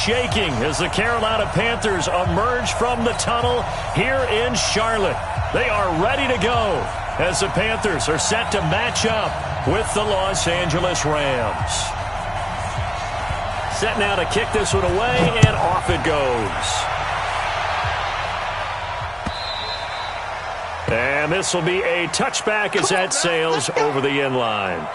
shaking as the Carolina Panthers emerge from the tunnel here in Charlotte. They are ready to go as the Panthers are set to match up with the Los Angeles Rams. Set now to kick this one away, and off it goes. And this will be a touchback as that sails over the end line.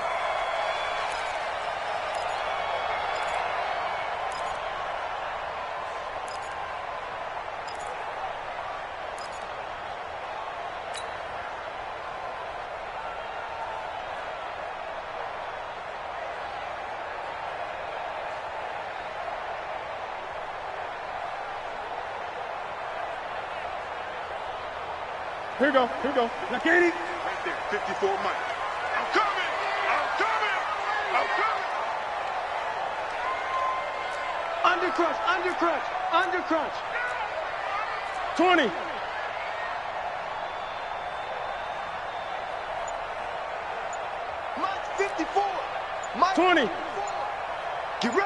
Here we go. Now, Katie. Right there, 54 Mike. I'm coming! Under crunch. 20. Mike 54. Mike 20. 54.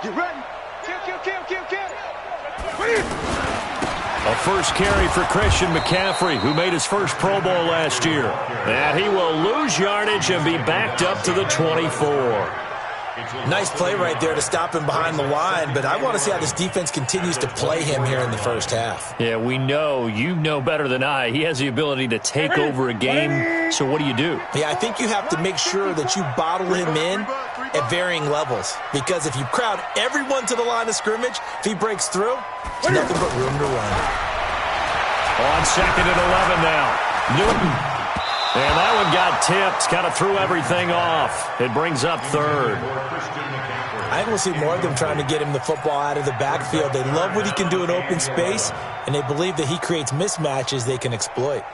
Get ready. Kill. A first carry for Christian McCaffrey, who made his first Pro Bowl last year. And he will lose yardage and be backed up to the 24. Nice play right there to stop him behind the line, but I want to see how this defense continues to play him here in the first half. Yeah, we know. You know better than I. He has the ability to take over a game, so what do you do? Yeah, I think you have to make sure that you bottle him in at varying levels, because if you crowd everyone to the line of scrimmage, if he breaks through, there's nothing but room to run. On 2nd and 11 now. Newton. And that one got tipped, kind of threw everything off. It brings up 3rd. I think we'll see more of them trying to get him the football out of the backfield. They love what he can do in open space, and they believe that he creates mismatches they can exploit.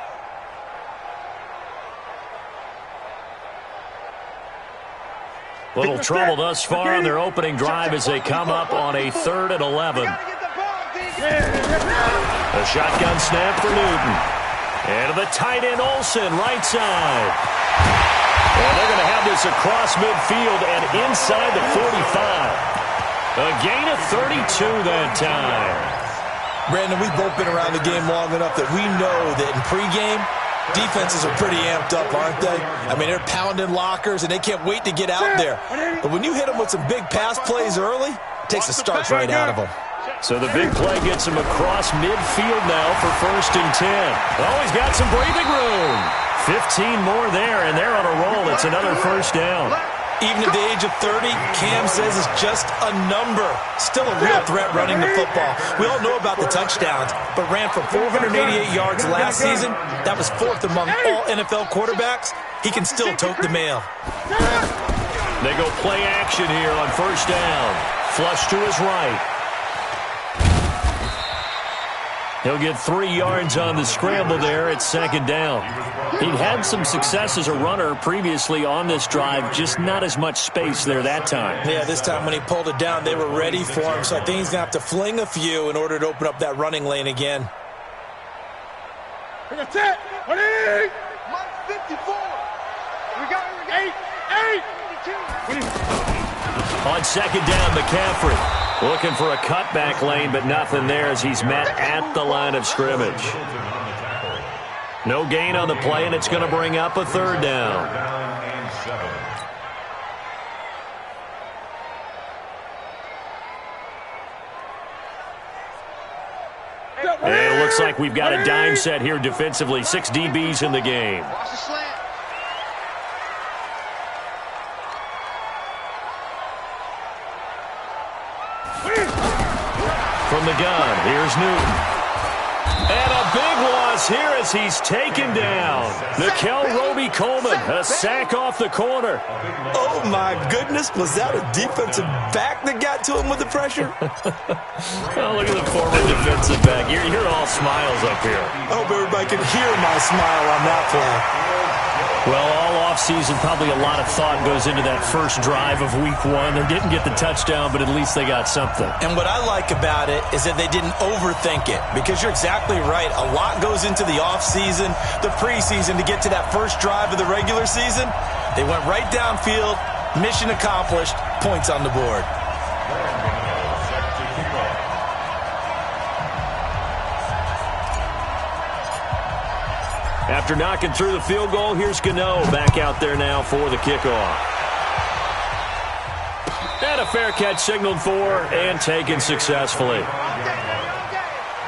Little trouble thus far on their opening drive as they come up on a 3rd and 11. A shotgun snap for Newton. And to the tight end, Olsen, right side. And they're going to have this across midfield and inside the 45. A gain of 32 that time. Brandon, we've both been around the game long enough that we know that in pregame, defenses are pretty amped up, aren't they? I mean, they're pounding lockers, and they can't wait to get out there. But when you hit them with some big pass plays early, it takes the starch right out of them. So the big play gets him across midfield now for 1st and 10. Oh, he's got some breathing room. 15 more there, and they're on a roll. It's another 1st down. Even at the age of 30, Cam says it's just a number. Still a real threat running the football. We all know about the touchdowns, but ran for 488 yards last season. That was 4th among all NFL quarterbacks. He can still tote the mail. They go play action here on 1st down. Flush to his right. He'll get 3 yards on the scramble there at 2nd down. He'd had some success as a runner previously on this drive, just not as much space there that time. Yeah, this time when he pulled it down, they were ready for him, so I think he's going to have to fling a few in order to open up that running lane again. That's it. Mike 54. We got 8. On 2nd down, McCaffrey looking for a cutback lane, but nothing there as he's met at the line of scrimmage. No gain on the play, and it's going to bring up a 3rd down. And it looks like we've got a dime set here defensively. 6 DBs in the game. Watch the slant. From the gun, here's Newton. And a big loss here as he's taken down. Nickel Roby-Coleman, a sack off the corner. Oh, my goodness. Was that a defensive back that got to him with the pressure? Oh, look at the former defensive back. You're all smiles up here. I hope everybody can hear my smile on that play. Well, all offseason, probably a lot of thought goes into that first drive of Week 1. They didn't get the touchdown, but at least they got something. And what I like about it is that they didn't overthink it, because you're exactly right. A lot goes into the offseason, the preseason, to get to that first drive of the regular season. They went right downfield, mission accomplished, points on the board. After knocking through the field goal, here's Gano back out there now for the kickoff. And a fair catch signaled for and taken successfully. The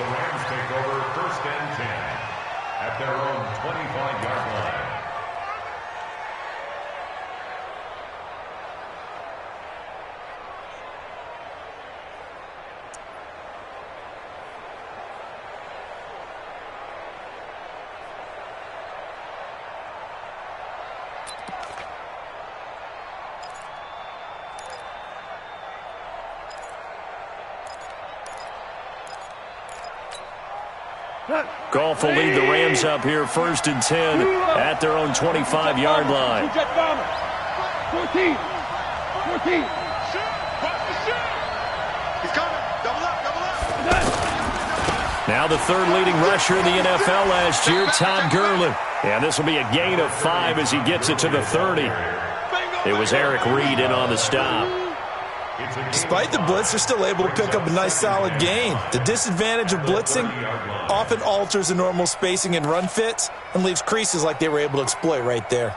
Rams take over 1st and 10 at their own 25-yard line. Goff will lead the Rams up here 1st and 10 at their own 25-yard line. 14. He's coming. Double up. Now the 3rd leading rusher in the NFL last year, Todd Gurley. And this will be a gain of 5 as he gets it to the 30. It was Eric Reed in on the stop. Despite the blitz, they're still able to pick up a nice solid gain. The disadvantage of blitzing often alters the normal spacing and run fits and leaves creases like they were able to exploit right there.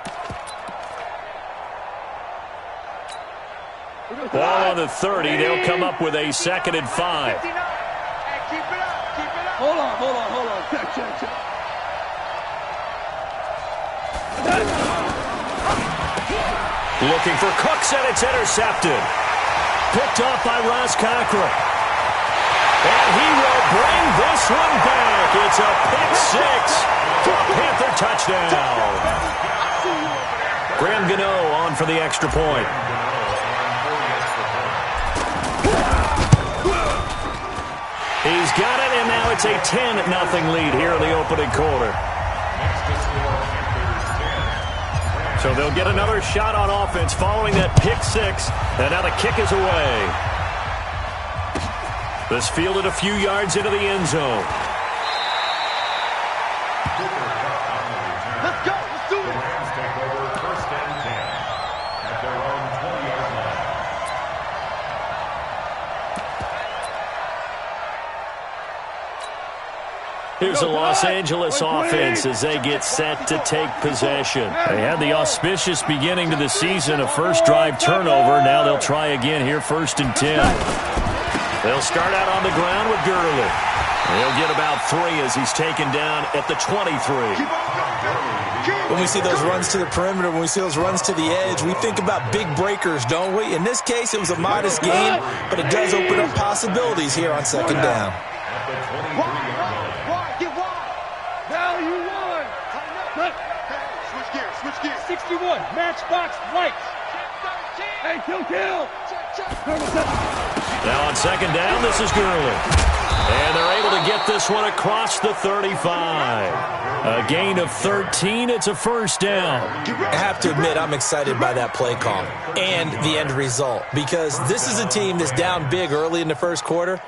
Ball on the 30. They'll come up with a 2nd and 5. Keep it up. Hold on. Check. Looking for Cooks, and it's intercepted. Picked off by Ross Cockrell. And he will bring this one back. It's a pick 6 for a Panther touchdown. Graham Gano on for the extra point. He's got it, and now it's a 10-0 lead here in the opening quarter. So they'll get another shot on offense following that pick 6, and now the kick is away. This fielded a few yards into the end zone. Let's go. Let's do it. The Rams take over 1st and 10 at their own 20-yard line. Here's the Los Angeles offense as they get set to take possession. They had the auspicious beginning to the season, a first drive turnover. Now they'll try again here 1st and 10. They'll start out on the ground with Gurley. He'll get about 3 as he's taken down at the 23. When we see those runs to the perimeter, when we see those runs to the edge, we think about big breakers, don't we? In this case, it was a modest gain, but it does open up possibilities here on 2nd down. Get wide. Now you won. Switch gears. 61. Matchbox right. Hey, kill. Now on 2nd down, this is Gurley. And they're able to get this one across the 35. A gain of 13. It's a 1st down. I have to admit, I'm excited by that play call and the end result, because this is a team that's down big early in the 1st quarter,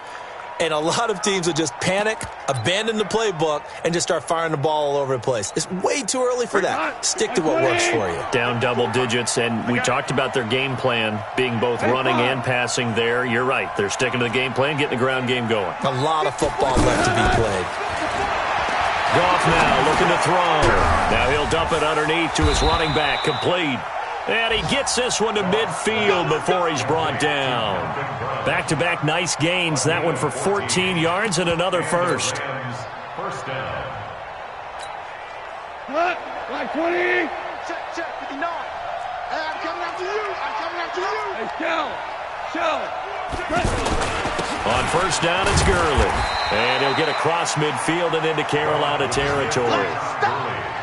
and a lot of teams will just panic, abandon the playbook, and just start firing the ball all over the place. It's way too early for that. Stick to what works for you. Down double digits, and we talked about their game plan being both running and passing there. You're right. They're sticking to the game plan, getting the ground game going. A lot of football left to be played. Goff now looking to throw. Now he'll dump it underneath to his running back. Complete. And he gets this one to midfield before he's brought down. Back-to-back nice gains. That one for 14 yards and another 1st. 1st down. Cut. Right 20. Check. 59. Hey, I'm coming after you. Hey, shell. On 1st down, it's Gurley. And he'll get across midfield and into Carolina territory.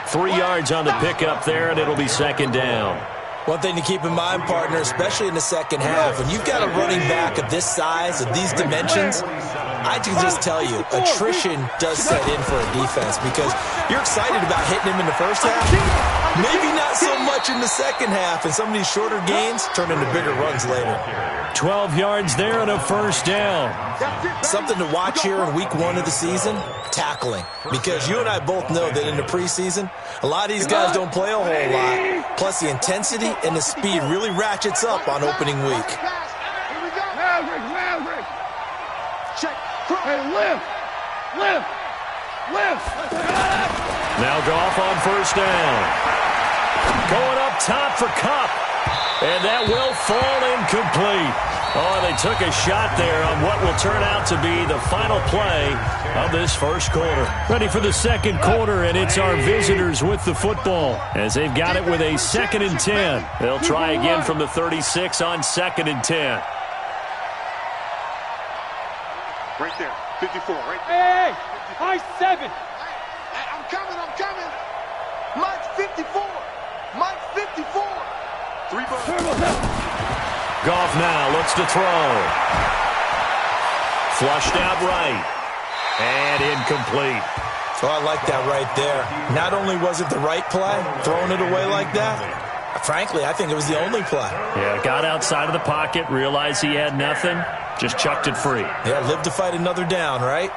3 yards on the pickup there, and it'll be 2nd down. One thing to keep in mind, partner, especially in the 2nd half, when you've got a running back of this size, of these dimensions, I can just tell you, attrition does set in for a defense, because you're excited about hitting him in the 1st half, maybe not so much in the 2nd half, and some of these shorter gains turn into bigger runs later. 12 yards there and a 1st down. Something to watch here in week 1 of the season, tackling. Because you and I both know that in the preseason, a lot of these guys don't play a whole lot. Plus, the intensity and the speed really ratchets up on opening week. Maverick. Check. Hey, lift. Now Goff on first down. Going up top for Kupp. And that will fall incomplete. Oh, they took a shot there on what will turn out to be the final play of this first quarter. Ready for the second quarter, and it's our visitors with the football as they've got it with a 2nd and 10. They'll try again from the 36 on 2nd and 10. Right there, 54, right there. Hey, high 7. I'm coming. Mike's 54. Mike's 54. 3 balls. Goff now looks to throw. Flushed out right. And incomplete. Oh, I like that right there. Not only was it the right play, throwing it away like that, frankly, I think it was the only play. Yeah, got outside of the pocket, realized he had nothing, just chucked it free. Yeah, live to fight another down, right?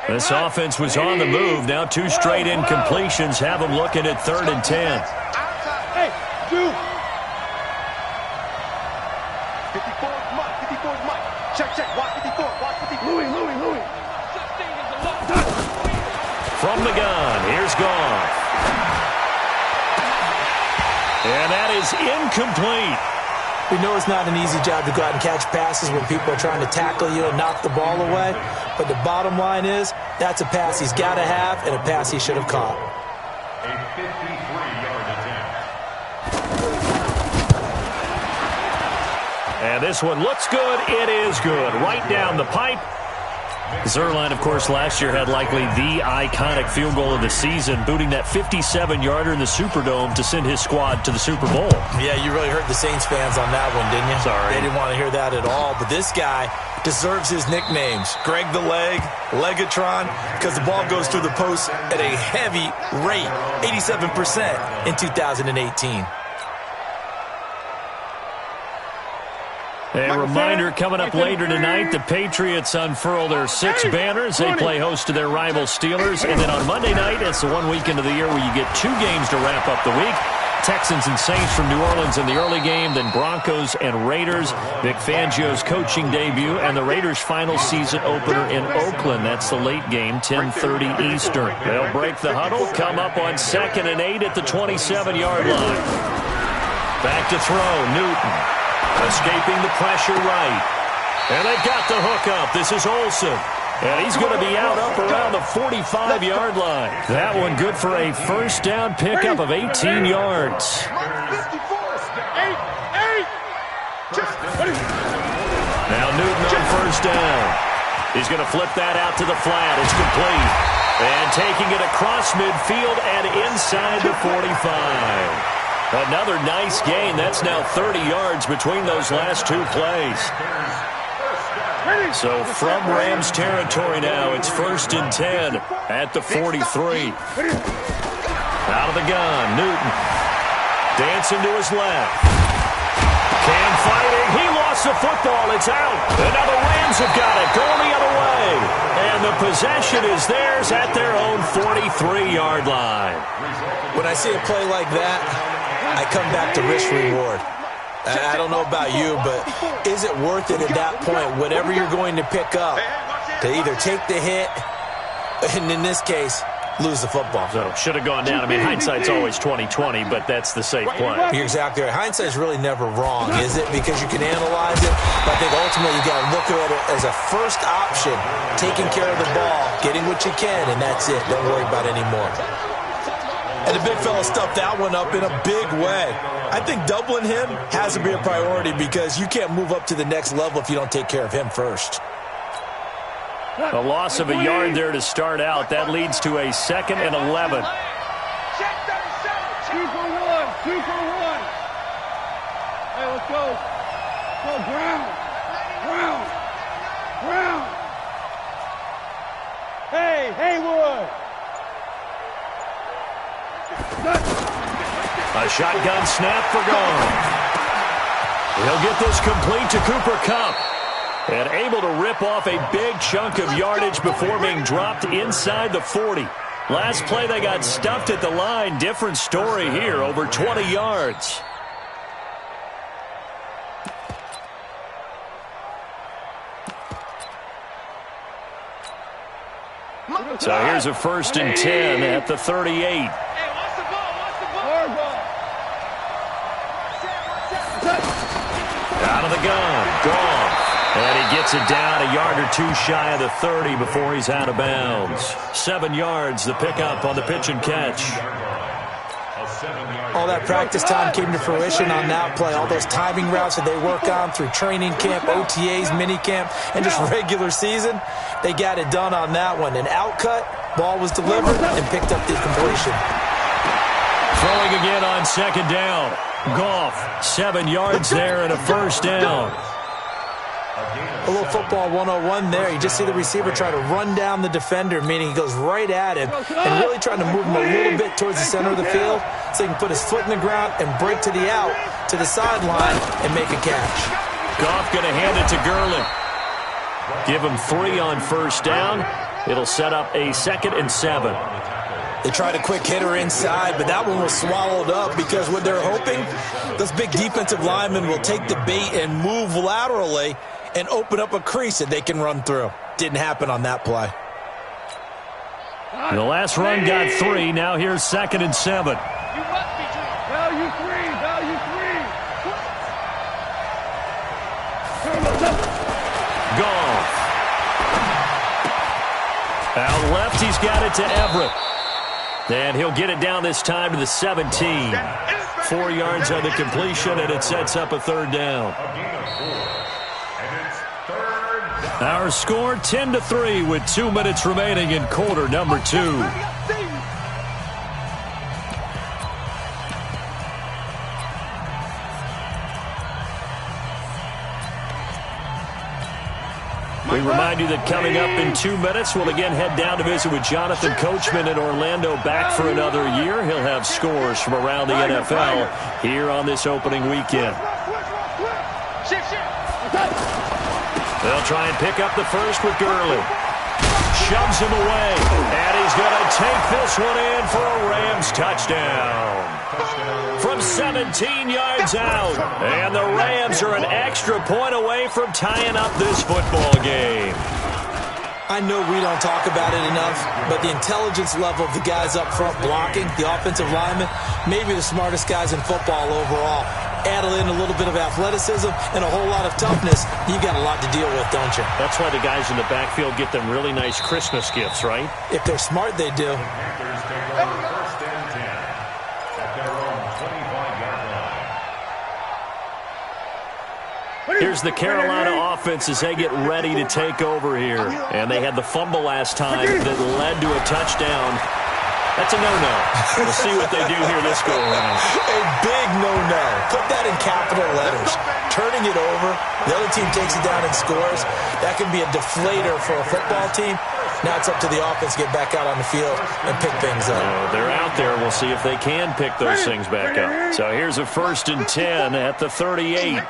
This offense was on the move. Now 2 straight incompletions have them looking at 3rd and 10. Hey, dude. 54 is Mike. 54 is Mike. Check. Watch 54. Watch 54. Louis. From the gun, here's Goff. And that is incomplete. We know it's not an easy job to go out and catch passes when people are trying to tackle you and knock the ball away. But the bottom line is, that's a pass he's got to have and a pass he should have caught. A 53-yard attempt. And this one looks good. It is good. Right down the pipe. Zuerlein, of course, last year had likely the iconic field goal of the season, booting that 57-yarder in the Superdome to send his squad to the Super Bowl. Yeah, you really hurt the Saints fans on that one, didn't you? Sorry. They didn't want to hear that at all. But this guy deserves his nicknames. Greg the Leg, Legatron, because the ball goes through the post at a heavy rate, 87% in 2018. A reminder coming up later tonight, the Patriots unfurl their 6 banners. They play host to their rival Steelers. And then on Monday night, it's the one weekend of the year where you get 2 games to wrap up the week. Texans and Saints from New Orleans in the early game, then Broncos and Raiders. Vic Fangio's coaching debut and the Raiders' final season opener in Oakland. That's the late game, 10:30 Eastern. They'll break the huddle, come up on 2nd and 8 at the 27-yard line. Back to throw, Newton. Escaping the pressure right. And they've got the hook up. This is Olsen. And he's going to be out up around the 45-yard line. That one good for a first down pickup of 18 yards. Now Newton on first down. He's going to flip that out to the flat. It's complete. And taking it across midfield and inside the 45. Another nice gain. That's now 30 yards between those last 2 plays. So from Rams territory now, it's 1st and 10 at the 43. Out of the gun, Newton. Dancing to his left. Cam fighting. He lost the football. It's out. And now the Rams have got it. Going the other way. And the possession is theirs at their own 43-yard line. When I see a play like that, I come back to risk-reward. I don't know about you, but is it worth it at that point, whatever you're going to pick up, to either take the hit, and in this case, lose the football? So, should have gone down. I mean, hindsight's always 20/20, but that's the safe play. You're exactly right. Hindsight's really never wrong, is it? Because you can analyze it, but I think ultimately you got to look at it as a first option, taking care of the ball, getting what you can, and that's it. Don't worry about it anymore. And the big fella stuffed that one up in a big way. I think doubling him has to be a priority because you can't move up to the next level if you don't take care of him first. A loss of a yard there to start out. That leads to a 2nd and 11. 2 for 1. 2 for 1. Hey, let's go. Go, ground. Hey, Haywood. A shotgun snap for Gone. He'll get this complete to Cooper Kupp. And able to rip off a big chunk of yardage before being dropped inside the 40. Last play they got stuffed at the line. Different story here, over 20 yards. So here's a 1st and 10 at the 38. Hey, watch the ball, watch the ball. Hard ball. Out of the gun, Goff. And he gets it down a yard or two shy of the 30 before he's out of bounds. 7 yards, the pickup on the pitch and catch. All that practice time came to fruition on that play. All those timing routes that they work on through training camp, OTAs, mini camp, and just regular season, they got it done on that one. An outcut, ball was delivered, and picked up the completion. Throwing again on 2nd down. Goff, 7 yards there and a 1st down. A little football 101 there. You just see the receiver try to run down the defender, meaning he goes right at him and really trying to move him a little bit towards the center of the field so he can put his foot in the ground and break to the out, to the sideline, and make a catch. Goff going to hand it to Gurley. Give him 3 on 1st down. It'll set up a 2nd and 7. They tried a quick hitter inside, but that one was swallowed up because what they're hoping, those big defensive linemen will take the bait and move laterally and open up a crease that they can run through. Didn't happen on that play. The last run got 3. Now here's 2nd and 7. Value 3, value 3. Goff. Out left, he's got it to Everett. And he'll get it down this time to the 17. 4 yards on the completion, and it sets up a 3rd down. Our score 10-3 with 2 minutes remaining in quarter number 2. We remind you that coming up in 2 minutes, we'll again head down to visit with Jonathan Coachman in Orlando, back for another year. He'll have scores from around the NFL here on this opening weekend. They'll try and pick up the first with Gurley. Shoves him away, and he's going to take this one in for a Rams touchdown. From 17 yards out, and the Rams are an extra point away from tying up this football game. I know we don't talk about it enough, but the intelligence level of the guys up front blocking, the offensive linemen, maybe the smartest guys in football overall. Add in a little bit of athleticism and a whole lot of toughness, you got a lot to deal with, don't you? That's why the guys in the backfield get them really nice Christmas gifts, right? If they're smart, they do. Here's the Carolina offense as they get ready to take over here. And they had the fumble last time that led to a touchdown. That's a no-no. We'll see what they do here this go-around. A big no-no. Put that in capital letters. Turning it over, the other team takes it down and scores. That can be a deflator for a football team. Now it's up to the offense to get back out on the field and pick things up. They're out there. We'll see if they can pick those things back up. So here's a 1st and 10 at the 38.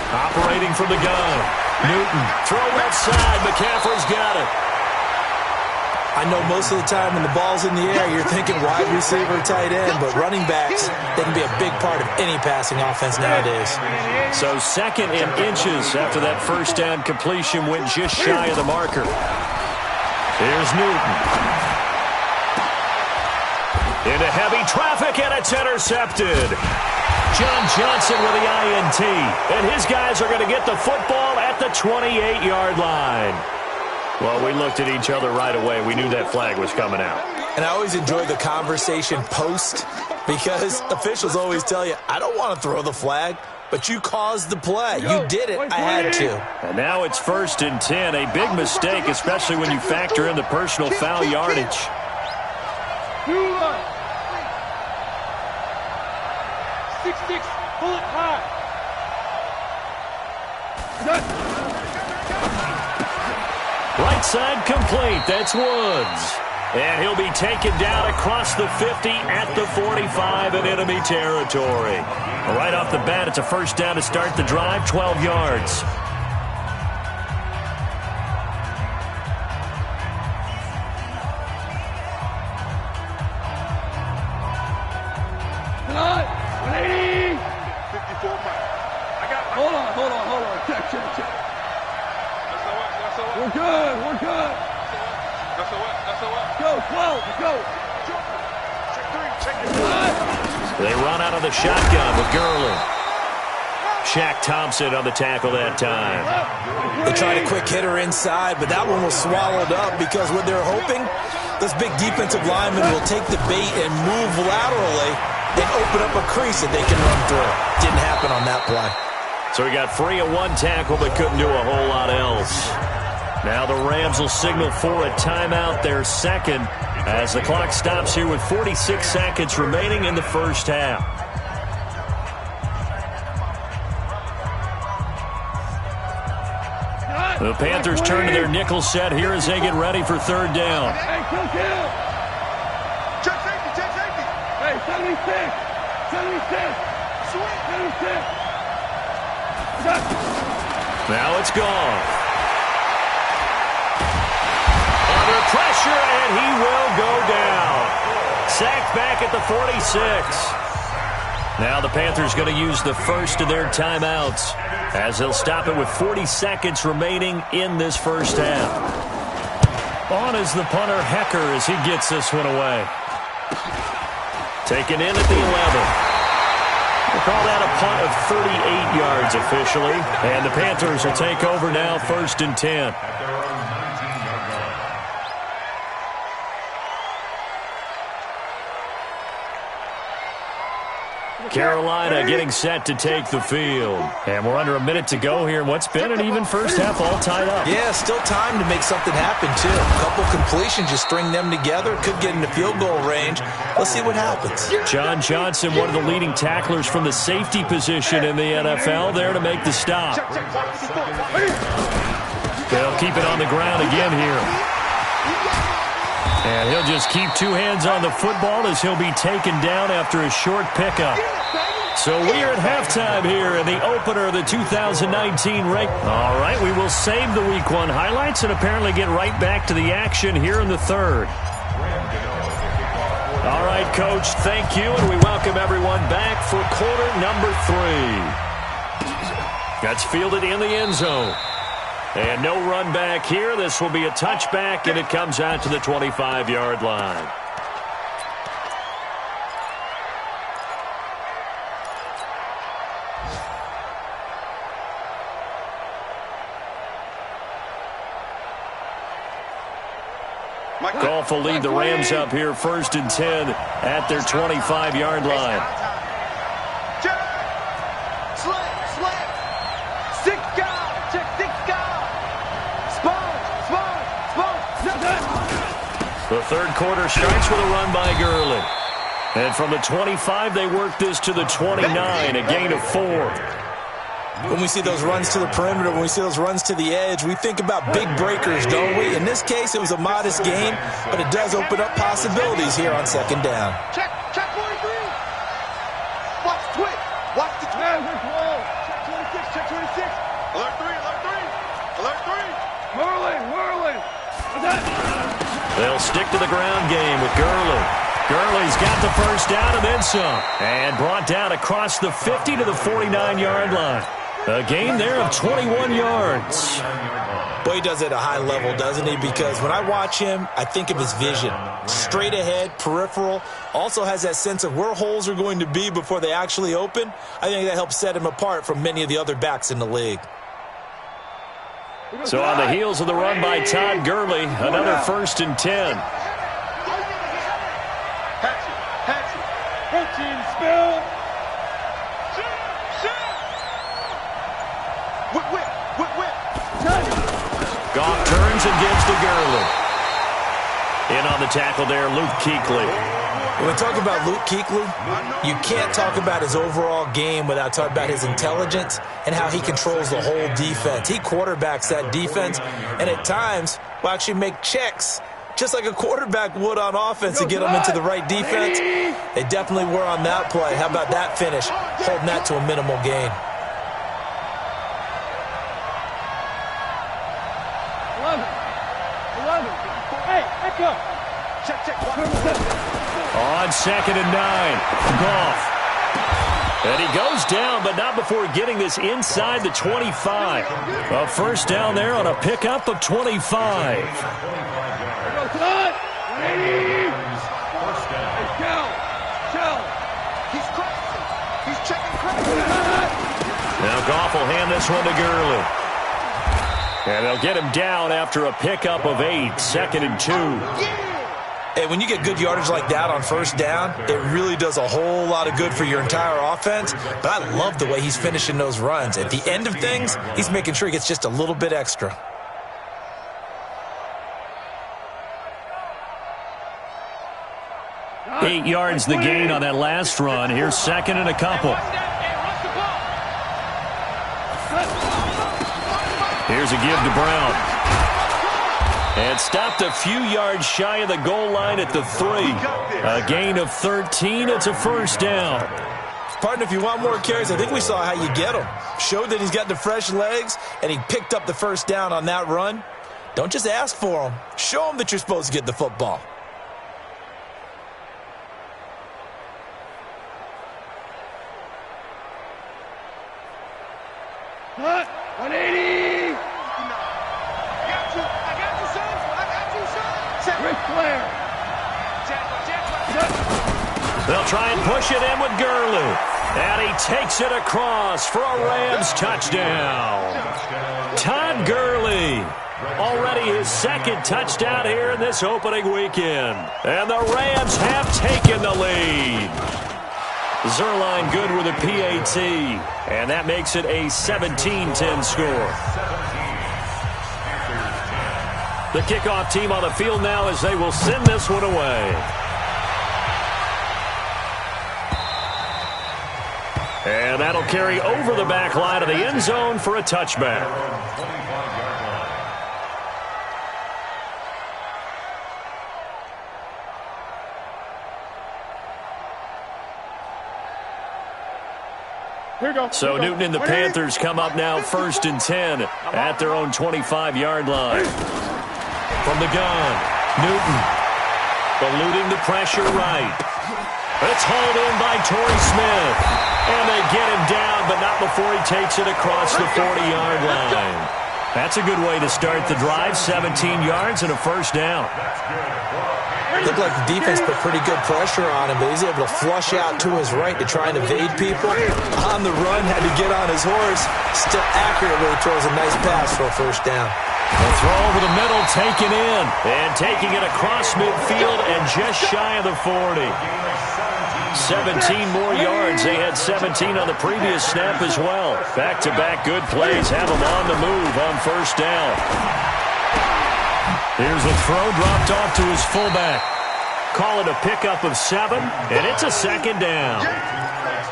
Operating from the gun. Newton, throw left side. McCaffrey's got it. I know most of the time when the ball's in the air, you're thinking wide receiver, tight end, but running backs, they can be a big part of any passing offense nowadays. So 2nd and inches after that 1st down completion went just shy of the marker. Here's Newton. Into heavy traffic, and it's intercepted. John Johnson with the INT. And his guys are going to get the football at the 28-yard line. Well, we looked at each other right away. We knew that flag was coming out. And I always enjoy the conversation post because officials always tell you, I don't want to throw the flag, but you caused the play. You did it. I had to. And now it's 1st and 10. A big mistake, especially when you factor in the personal foul yardage. 6-6, pull it high. Right side complete. That's Woods. And he'll be taken down across the 50 at the 45 in enemy territory. Right off the bat, it's a 1st down to start the drive, 12 yards. Hold on. Check. We're good. Go, 12, go. They run out of the shotgun with Gurley. Shaq Thompson on the tackle that time. They tried a quick hitter inside, but that one was swallowed up because what they're hoping, this big defensive lineman will take the bait and move laterally and open up a crease that they can run through. Didn't happen on that play. So he got free of one tackle but couldn't do a whole lot else. Now the Rams will signal for a timeout, their second, as the clock stops here with 46 seconds remaining in the first half. The Panthers turn to their nickel set here as they get ready for third down. Hey, kill. Check safety. Hey, 76. Now it's gone. Under pressure, and he will go down. Sacked back at the 46. Now the Panthers going to use the first of their timeouts as they'll stop it with 40 seconds remaining in this first half. On is the punter Hecker as he gets this one away. Taken in at the 11. We'll call that a punt of 38 yards officially. And the Panthers will take over now, 1st and 10. Carolina getting set to take the field. And we're under a minute to go here. What's been an even first half all tied up. Yeah, still time to make something happen, too. A couple completions, you string them together, could get into field goal range. Let's see what happens. John Johnson, one of the leading tacklers from the safety position in the NFL, there to make the stop. They'll keep it on the ground again here. And he'll just keep two hands on the football as he'll be taken down after a short pickup. So we're at halftime here in the opener of the 2019 rank. All right, we will save the Week 1 highlights and apparently get right back to the action here in the third. All right, Coach, thank you, and we welcome everyone back for quarter number 3. That's fielded in the end zone. And no run back here. This will be a touchback, and it comes out to the 25-yard line. Goff will lead the Rams up here 1st and 10 at their 25-yard line. The third quarter starts with a run by Gurley. And from the 25, they work this to the 29, a gain of 4. When we see those runs to the perimeter, when we see those runs to the edge, we think about big breakers, don't we? In this case, it was a modest gain, but it does open up possibilities here on 2nd down. Check 43. Watch the twitch. Check 26. Alert 3. Whirling. They'll stick to the ground game with Gurley. Gurley's got the first down and then some. And brought down across the 50 to the 49-yard line. A gain there of 21 yards. Boy, he does it at a high level, doesn't he? Because when I watch him, I think of his vision. Straight ahead, peripheral. Also has that sense of where holes are going to be before they actually open. I think that helps set him apart from many of the other backs in the league. So on the heels of the run by Todd Gurley, another 1st and 10. Spill. Whip. Goff turns and gives to Gurley. In on the tackle there, Luke Kuechly. When we talk about Luke Kuechly, you can't talk about his overall game without talking about his intelligence and how he controls the whole defense. He quarterbacks that defense, and at times will actually make checks just like a quarterback would on offense to get them into the right defense. They definitely were on that play. How about that finish? Holding that to a minimal gain. 11. Hey, echo. Check. On 2nd and 9, Goff. And he goes down, but not before getting this inside the 25. A first down there on a pickup of 25. Now Goff will hand this one to Gurley. And they'll get him down after a pickup of 8, 2nd and 2. Hey, when you get good yardage like that on first down, it really does a whole lot of good for your entire offense. But I love the way he's finishing those runs. At the end of things, he's making sure he gets just a little bit extra. Eight yards the gain on that last run. Here's 2nd and a couple. Here's a give to Brown. And stopped a few yards shy of the goal line at the 3. A gain of 13. It's a first down. Partner, if you want more carries, I think we saw how you get them. Showed that he's got the fresh legs, and he picked up the first down on that run. Don't just ask for them. Show them that you're supposed to get the football. Cut! 180! Ric Flair. They'll try and push it in with Gurley. And he takes it across for a Rams touchdown. Todd Gurley. Already his 2nd touchdown here in this opening weekend. And the Rams have taken the lead. Zerline good with a PAT. And that makes it a 17-10 score. The kickoff team on the field now as they will send this one away. And that'll carry over the back line of the end zone for a touchback. So Newton and the Panthers come up now 1st and 10 at their own 25-yard line. From the gun, Newton eluding the pressure right. It's hauled in by Torrey Smith. And they get him down, but not before he takes it across the 40-yard line. That's a good way to start the drive. 17 yards and a first down. Looked like the defense put pretty good pressure on him, but he's able to flush out to his right to try and evade people. On the run, had to get on his horse. Still accurately throws a nice pass for a first down. The throw over the middle, taken in. And taking it across midfield and just shy of the 40. 17 more yards. They had 17 on the previous snap as well. Back-to-back good plays have them on the move on first down. Here's a throw dropped off to his fullback. Call it a pickup of 7, and it's a 2nd down.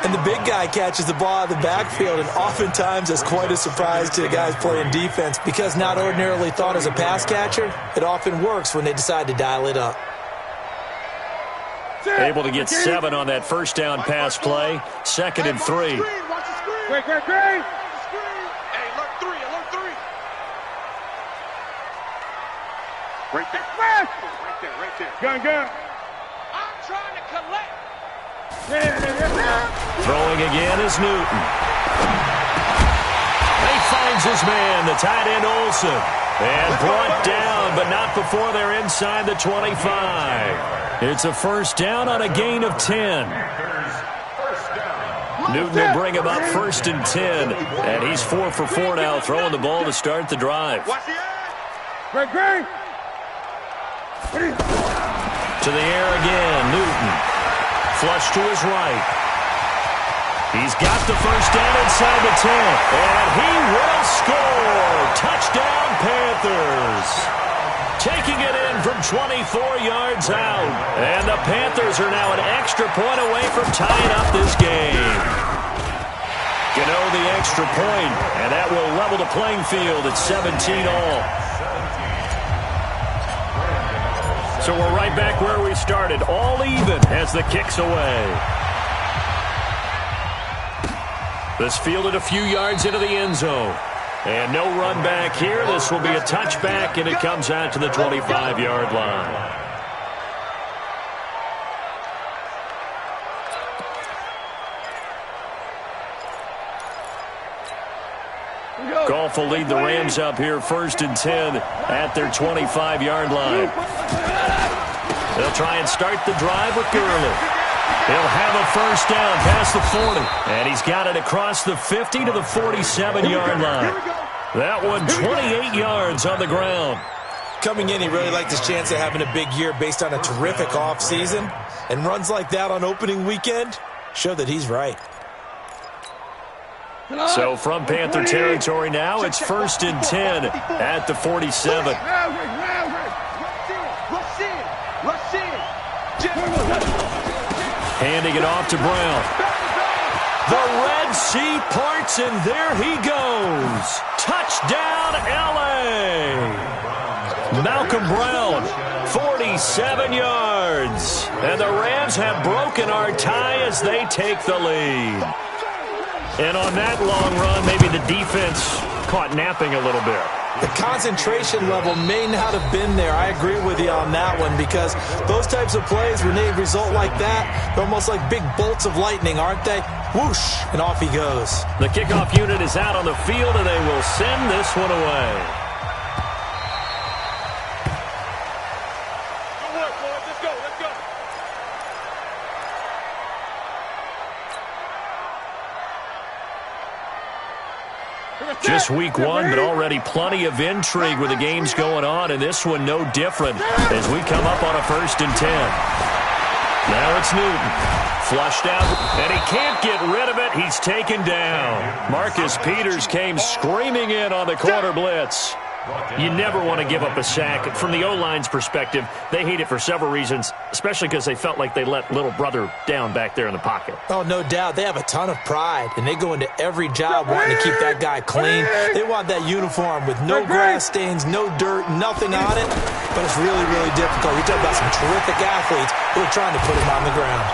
And the big guy catches the ball out of the backfield, and oftentimes it's quite a surprise to the guys playing defense because not ordinarily thought as a pass catcher, it often works when they decide to dial it up. Able to get 7 on that first down pass play. 2nd and 3. Great. Hey, alert 3. Right there. Gun. I'm trying to collect. Throwing again is Newton. He finds his man, the tight end Olsen. And brought down, but not before they're inside the 25. It's a first down on a gain of 10. Newton will bring him up 1st and 10. And he's 4 for 4 now, throwing the ball to start the drive. Great. To the air again, Newton. Flush to his right. He's got the first down inside the 10. And he will score. Touchdown, Panthers. Taking it in from 24 yards out. And the Panthers are now an extra point away from tying up this game. Gano the extra point, and that will level the playing field at 17 all. So we're right back where we started, all even as the kick's away. This fielded a few yards into the end zone. And no run back here. This will be a touchback, and it comes out to the 25-yard line. Goff will lead the Rams up here 1st and 10 at their 25-yard line. They'll try and start the drive with Gurley. He'll have a first down past the 40. And he's got it across the 50 to the 47-yard line. That one 28 yards on the ground. Coming in, he really liked his chance of having a big year based on a terrific offseason. And runs like that on opening weekend show that he's right. So from Panther territory now, it's 1st and 10 at the 47. Handing it off to Brown. The Red Sea parts, and there he goes. Touchdown, L.A. Malcolm Brown, 47 yards. And the Rams have broken our tie as they take the lead. And on that long run, maybe the defense caught napping a little bit. The concentration level may not have been there. I agree with you on that one because those types of plays, when they result like that, they're almost like big bolts of lightning, aren't they? Whoosh, and off he goes. The kickoff unit is out on the field, and they will send this one away. Good work, boys. Let's go. Let's go. Just week one, but already plenty of intrigue with the games going on, and this one no different as we come up on a 1st and 10. Now it's Newton. Flushed out, and he can't get rid of it. He's taken down. Marcus Peters came screaming in on the corner blitz. You never want to give up a sack. From the O-line's perspective, they hate it for several reasons, especially because they felt like they let little brother down back there in the pocket. Oh, no doubt. They have a ton of pride, and they go into every job wanting to keep that guy clean. They want that uniform with no grass stains, no dirt, nothing on it. But it's really, really difficult. You're talking about some terrific athletes who are trying to put him on the ground.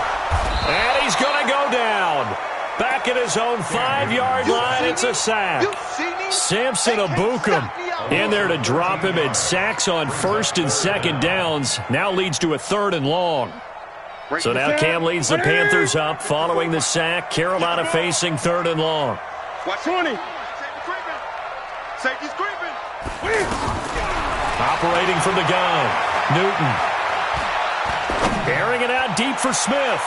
And he's going to go down. Back at his own 5-yard line, it's a sack. Samson Abukum in there to drop him, and sacks on 1st and 2nd downs now leads to a 3rd and long. So now Cam leads the Panthers up following the sack. Carolina facing 3rd and long. Watch 20. Safety's creeping. Operating from the gun, Newton. Airing it out deep for Smith.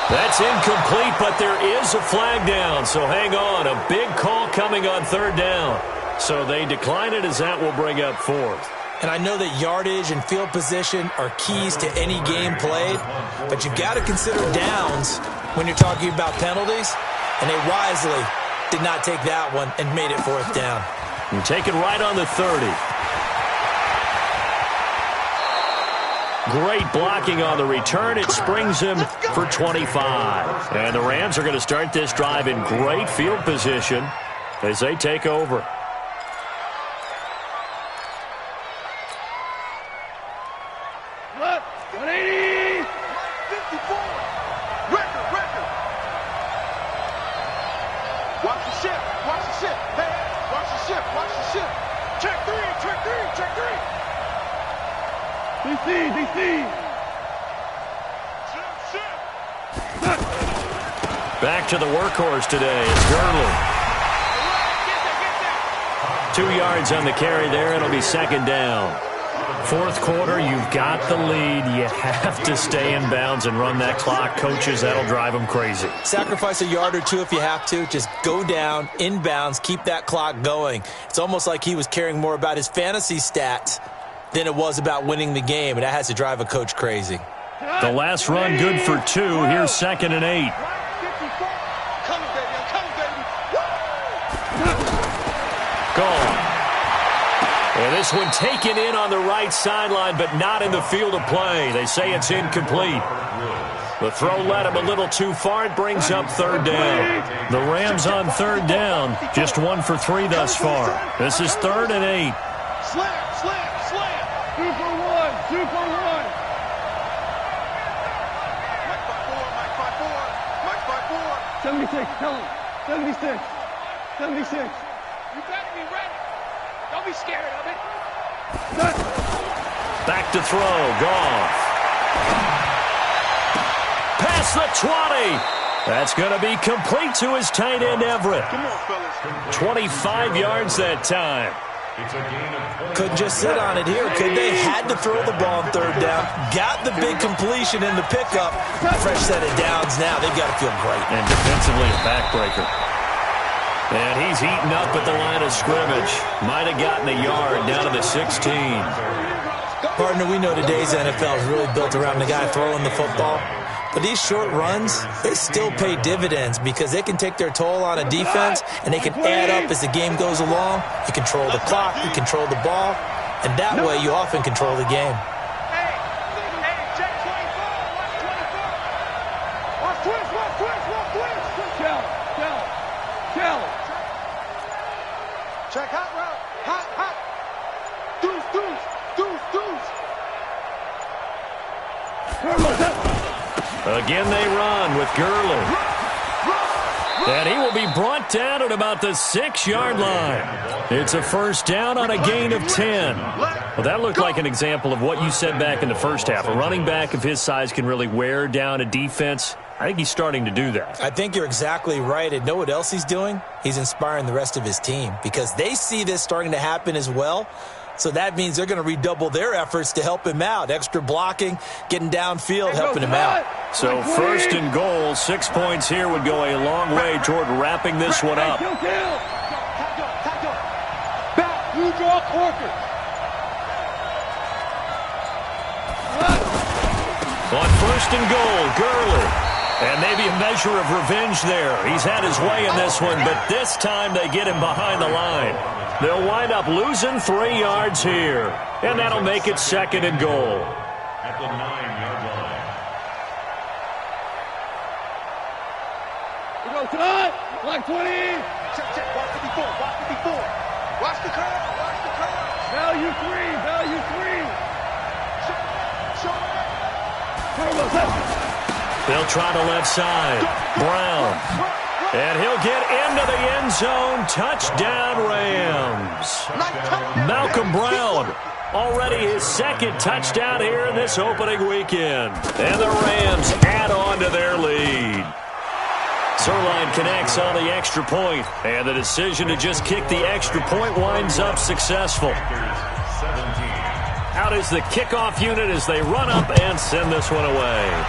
That's incomplete, but there is a flag down, so hang on. A big call coming on 3rd down. So they decline it as that will bring up 4th. And I know that yardage and field position are keys to any game played, but you've got to consider downs when you're talking about penalties, and they wisely did not take that one and made it 4th down. And take it right on the 30. Great blocking on the return. It springs him for 25. And the Rams are going to start this drive in great field position as they take over. Look, 180. 54. Record. Watch the ship. Hey, watch the ship. Check three. DC. Back to the workhorse today. It's Gurley. 2 yards on the carry there. It'll be 2nd down. 4th quarter, you've got the lead. You have to stay in bounds and run that clock. Coaches, that'll drive them crazy. Sacrifice a yard or two if you have to. Just go down, in bounds, keep that clock going. It's almost like he was caring more about his fantasy stats than it was about winning the game, and that has to drive a coach crazy. The last run good for 2. Here's 2nd and 8. Gone. And this one taken in on the right sideline, but not in the field of play. They say it's incomplete. The throw led him a little too far. It brings up 3rd down. The Rams on 3rd down. Just 1 for 3 thus far. This is 3rd and 8. Slam. 2 for 1. Mike 5-4. 76, tell him. 76. You better be ready. Don't be scared of it. Back to throw. Goff. Past the 20. That's going to be complete to his tight end, Everett. Come on, fellas. 25 yards that time. It's a gain of 20. Couldn't just sit on it here, could they? Had to throw the ball on third down. Got the big completion in the pickup. Fresh set of downs now. They've got to feel great. And defensively, a backbreaker. And he's eaten up at the line of scrimmage. Might have gotten a yard down to the 16. Partner, we know today's NFL is really built around the guy throwing the football. But these short runs, they still pay dividends because they can take their toll on a defense and they can add up as the game goes along. You control the clock, you control the ball, and that way you often control the game. Hey, check 24. Watch 24. Watch twist. Shell. Check hot route. Hot. Deuce. Again they run with Gurley. And he will be brought down at about the 6-yard line. It's a first down on a gain of 10. Well, that looked like an example of what you said back in the first half. A running back of his size can really wear down a defense. I think he's starting to do that. I think you're exactly right. And know what else he's doing? He's inspiring the rest of his team because they see this starting to happen as well. So that means they're going to redouble their efforts to help him out. Extra blocking, getting downfield, helping him out. So first and goal, 6 points here would go a long way toward wrapping this one up. Back, you draw Corker. On first and goal, Gurley. And maybe a measure of revenge there. He's had his way in this one, but this time they get him behind the line. They'll wind up losing 3 yards here. And that'll make it second and goal. At the 9-yard line. We go tonight. Like 20. Check. Watch 54. Watch the curve. Value 3. Show it. They'll try the left side. Brown. And he'll get into the end zone. Touchdown, Rams. Malcolm Brown, already his second touchdown here in this opening weekend. And the Rams add on to their lead. Zerline connects on the extra point, and the decision to just kick the extra point winds up successful. Out is the kickoff unit as they run up and send this one away.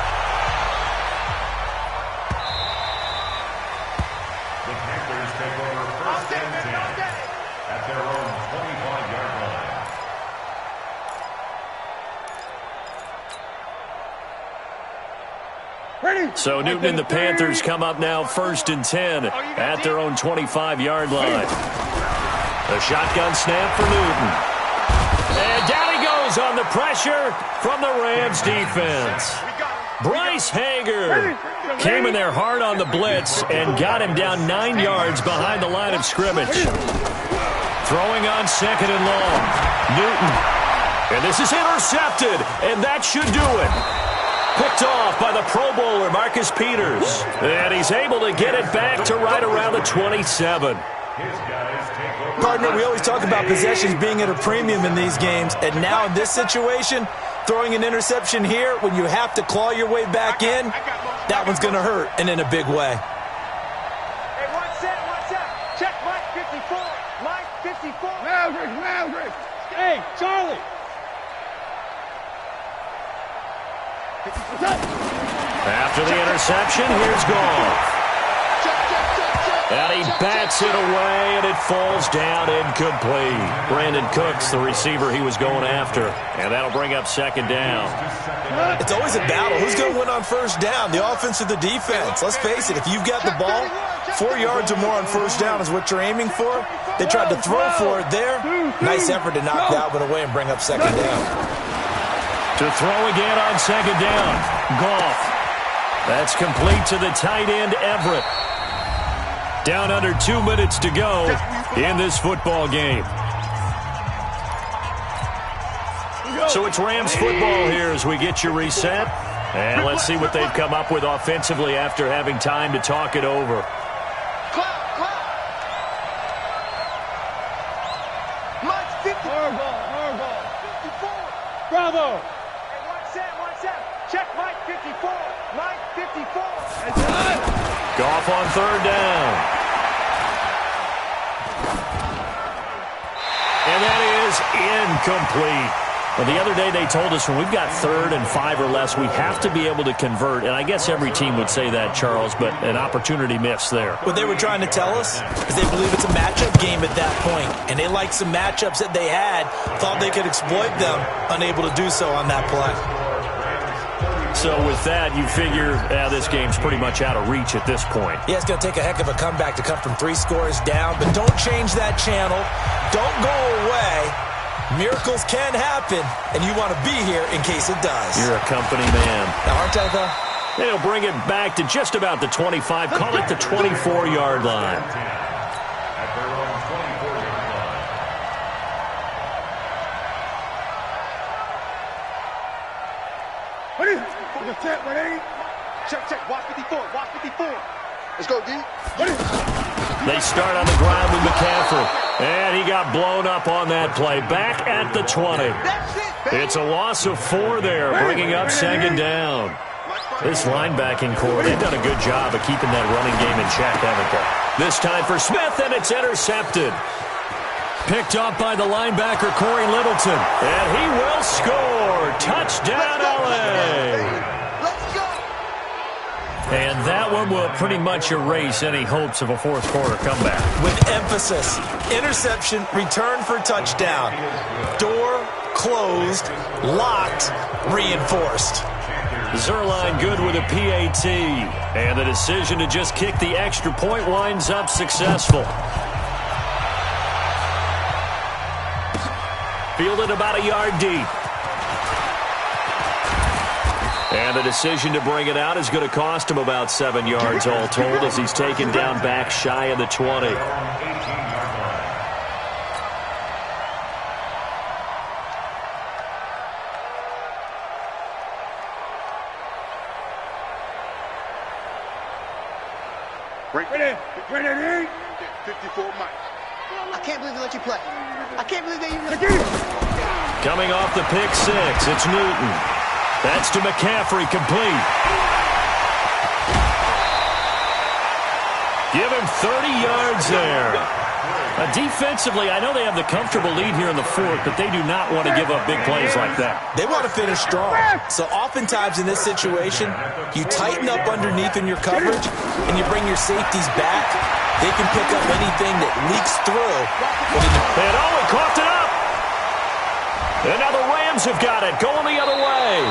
So Newton and the Panthers come up now first and 10 at their own 25-yard line. A shotgun snap for Newton. And down he goes on the pressure from the Rams defense. Bryce Hager came in there hard on the blitz and got him down 9 yards behind the line of scrimmage. Throwing on second and long. Newton. And this is intercepted, and that should do it. Picked off by the Pro Bowler, Marcus Peters. And he's able to get it back to right around the 27. Partner, we always talk about possessions being at a premium in these games. And now in this situation, throwing an interception here when you have to claw your way back in, that one's going to hurt, and in a big way. Hey, one set. Check Mike 54. Mike 54. Maverick. Hey, Charlie. After the interception, here's Goff. And he bats it away, and it falls down incomplete. Brandon Cooks, the receiver he was going after. And that'll bring up second down. It's always a battle. Who's going to win on first down, the offense or the defense? Let's face it, if you've got the ball, 4 yards or more on first down is what you're aiming for. They tried to throw for it there. Nice effort to knock that one away and bring up second down. To throw again on second down. Goff. That's complete to the tight end, Everett. Down under 2 minutes to go in this football game. So it's Rams football here as we get you reset. And let's see what they've come up with offensively after having time to talk it over. Bravo. Hey, one set. Check Mike 54. Mike 54. Goff on third down. And that is incomplete. Well, the other day they told us when we've got 3rd and 5 or less, we have to be able to convert. And I guess every team would say that, Charles, but an opportunity missed there. What they were trying to tell us is they believe it's a matchup game at that point. And they liked some matchups that they had, thought they could exploit them, unable to do so on that play. So with that, you figure this game's pretty much out of reach at this point. Yeah, it's going to take a heck of a comeback to come from 3 scores down, but don't change that channel. Don't go away. Miracles can happen, and you want to be here in case it does. You're a company man. Now, aren't I, though? They'll bring it back to just about the 25. Call it the 24-yard line. At their own 24-yard line. Ready? Ready? Check. Watch 54. Watch 54. Let's go, D. Ready? They start on the ground with McCaffrey. And he got blown up on that play. Back at the 20. It's a loss of 4 there, bringing up 2nd down. This linebacking core, they've done a good job of keeping that running game in check, haven't they? This time for Smith, and it's intercepted. Picked up by the linebacker, Corey Littleton. And he will score. Touchdown, LA. And that one will pretty much erase any hopes of a 4th quarter comeback. With emphasis, interception, return for touchdown. Door closed, locked, reinforced. Zerline good with a PAT. And the decision to just kick the extra point winds up successful. Fielded about a yard deep. And the decision to bring it out is going to cost him about 7 yards all told as he's taken down back shy of the 20. Ready? 54 Mike. I can't believe they let you play. I can't believe they even... Coming off the pick 6, it's Newton. That's to McCaffrey, complete. Give him 30 yards there. Defensively, I know they have the comfortable lead here in the 4th, but they do not want to give up big plays like that. They want to finish strong. So oftentimes in this situation, you tighten up underneath in your coverage, and you bring your safeties back. They can pick up anything that leaks through. And he coughed it up. And now the Rams have got it, going the other way.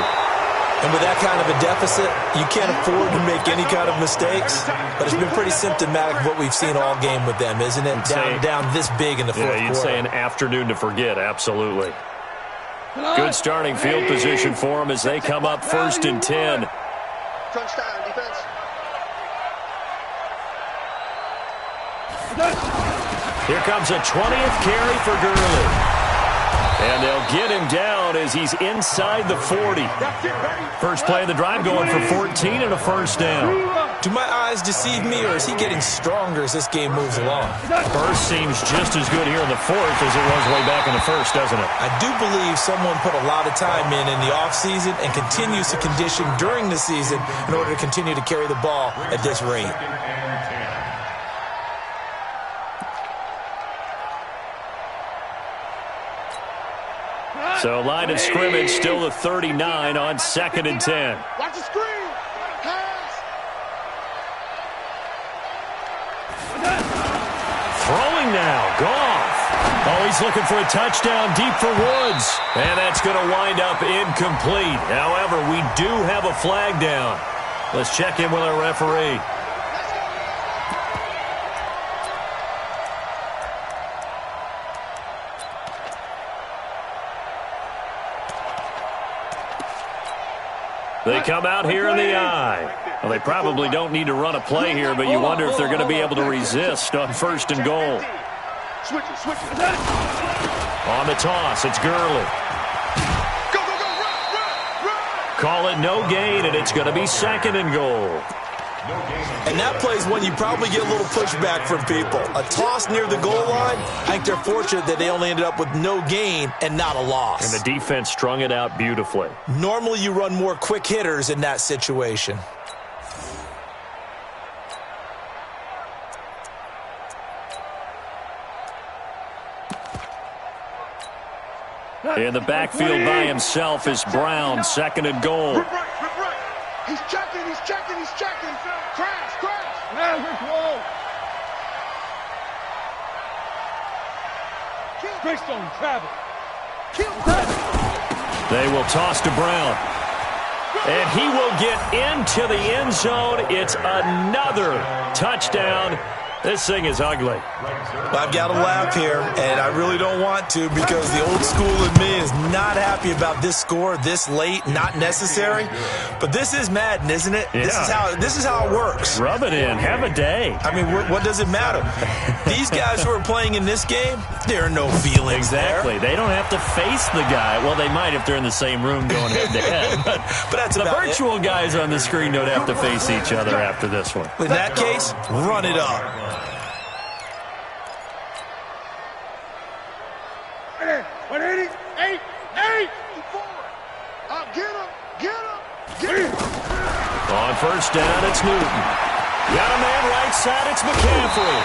And with that kind of a deficit, you can't afford to make any kind of mistakes. But it's been pretty symptomatic of what we've seen all game with them, isn't it? Down this big in the 4th quarter. You'd say an afternoon to forget, absolutely. Good starting field position for them as they come up 1st and 10. Touchdown, defense. Here comes a 20th carry for Gurley. And they'll get him down as he's inside the 40. First play of the drive going for 14 and a 1st down. Do my eyes deceive me, or is he getting stronger as this game moves along? Burst seems just as good here in the 4th as it was way back in the 1st, doesn't it? I do believe someone put a lot of time in the offseason and continues to condition during the season in order to continue to carry the ball at this rate. So line of scrimmage still the 39 on 2nd and 10. Watch the screen. Pass. Throwing now, Goff. Oh, he's looking for a touchdown deep for Woods. And that's going to wind up incomplete. However, we do have a flag down. Let's check in with our referee. They come out here in the eye. Well, they probably don't need to run a play here, but you wonder if they're going to be able to resist on 1st and goal. Switch it. On the toss, it's Gurley. Go, run. Call it no gain, and it's going to be 2nd and goal. And that play is when you probably get a little pushback from people. A toss near the goal line, I think they're fortunate that they only ended up with no gain and not a loss. And the defense strung it out beautifully. Normally you run more quick hitters in that situation. In the backfield by himself is Brown, second and goal. Rip right. He's checking. Crash. Greystone, travel. They will toss to Brown. And he will get into the end zone. It's another touchdown. This thing is ugly. I've got to laugh here, and I really don't want to because the old school in me is not happy about this score this late, not necessary. But this is Madden, isn't it? Yeah. This is how it works. Rub it in. Have a day. I mean, what does it matter? These guys who are playing in this game, there are no feelings Exactly. there. They don't have to face the guy. Well, they might if they're in the same room going head-to-head. But that's the about virtual guys on the screen don't have to face each other after this one. In that case, run it up. 180, 8. Get him. On first down, it's Newton. Got a man right side, it's McCaffrey.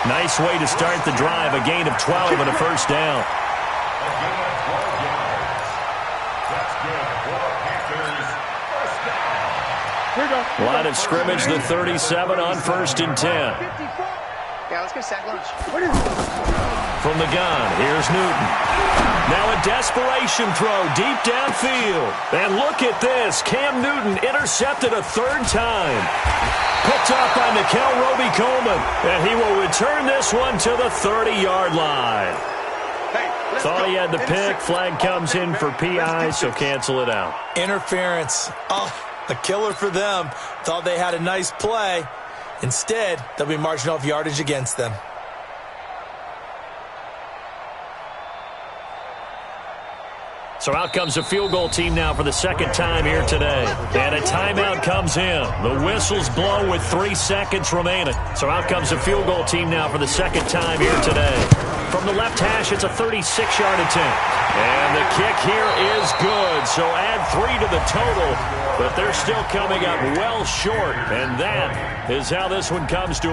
Nice way to start the drive, a gain of 12 and a first down. Line of scrimmage, the 37 on first and 10. Yeah, let's go sack lunch. From the gun, here's Newton. Now a desperation throw deep downfield. And look at this. Cam Newton intercepted a third time. Picked off by Nickel Roby-Coleman. And he will return this one to the 30-yard line. Thought he had the pick. Flag comes in for PI, so cancel it out. Interference. Oh, a killer for them. Thought they had a nice play. Instead, they'll be marching off yardage against them. So out comes the field goal team now for the second time here today. And a timeout comes in. The whistle's blown with 3 seconds remaining. So out comes the field goal team now for the second time here today. From the left hash, it's a 36-yard attempt. And the kick here is good. So add 3 to the total. But they're still coming up well short. And that is how this one comes to